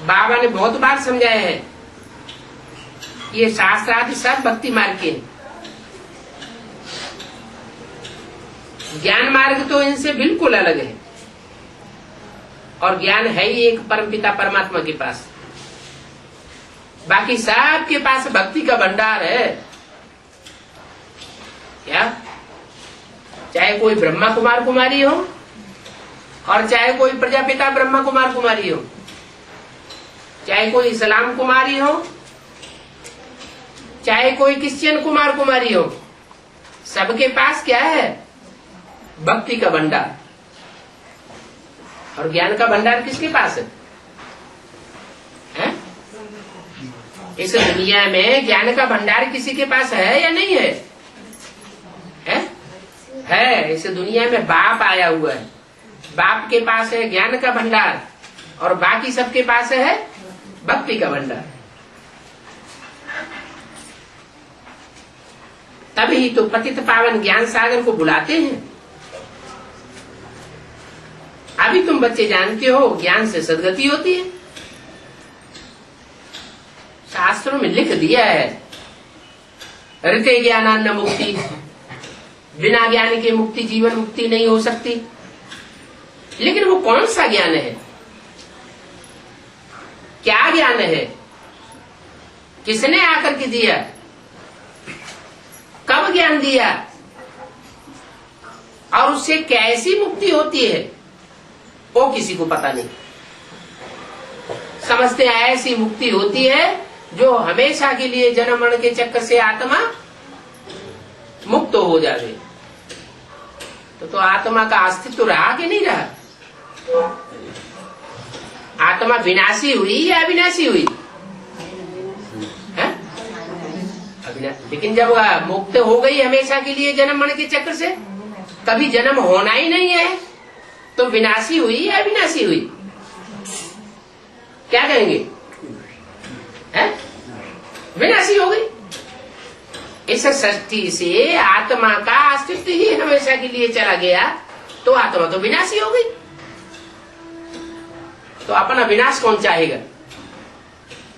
बाबा ने बहुत बार समझाया है, ये शास्त्रादि सब भक्ति मार्ग के हैं। ज्ञान मार्ग तो इनसे बिल्कुल अलग है, और ज्ञान है ही एक परमपिता परमात्मा के पास। बाकी सबके पास भक्ति का भंडार है। क्या? चाहे कोई ब्रह्मा कुमार कुमारी हो, और चाहे कोई प्रजापिता ब्रह्मा कुमार कुमारी हो, चाहे कोई इस्लाम कुमारी हो, चाहे कोई क्रिश्चियन कुमार कुमारी हो, सबके पास क्या है? भक्ति का भंडार। और ज्ञान का भंडार किसके पास है? इस दुनिया में ज्ञान का भंडार किसी के पास है या नहीं है? है। इस दुनिया में बाप आया हुआ है, बाप के पास है ज्ञान का भंडार, और बाकी सबके पास है भक्ति का भंडार। तभी तो पतित पावन ज्ञान सागर को बुलाते हैं। अभी तुम बच्चे जानते हो ज्ञान से सद्गति होती है। शास्त्रों में लिख दिया है, ऋते ज्ञानान्न मुक्ति, बिना ज्ञान के मुक्ति जीवन मुक्ति नहीं हो सकती। लेकिन वो कौन सा ज्ञान है? क्या ज्ञान है? किसने आकर के दिया? कब ज्ञान दिया? और उससे कैसी मुक्ति होती है, वो किसी को पता नहीं। समझते हैं ऐसी मुक्ति होती है जो हमेशा के लिए जन्म मरण के चक्कर से आत्मा मुक्त हो जाए। तो आत्मा का अस्तित्व रहा कि नहीं रहा? आत्मा विनाशी हुई या अविनाशी हुई? लेकिन जब मुक्त हो गई हमेशा के लिए जन्म मरण के चक्कर से, कभी जन्म होना ही नहीं है, तो विनाशी हुई या अविनाशी हुई? क्या कहेंगे? विनाशी हो गई। इस सृष्टि से आत्मा का अस्तित्व ही हमेशा के लिए चला गया, तो आत्मा तो विनाशी हो गई। तो अपना विनाश कौन चाहेगा?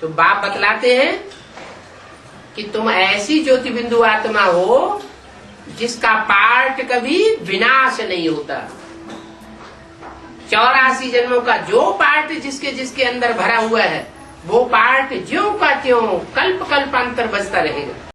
तो बाप बतलाते हैं कि तुम ऐसी ज्योति बिंदु आत्मा हो जिसका पार्ट कभी विनाश नहीं होता। 84 जन्मों का जो पार्ट जिसके जिसके अंदर भरा हुआ है, वो पार्ट ज्यों का त्यों कल्प कल्पांतर बजता रहेगा।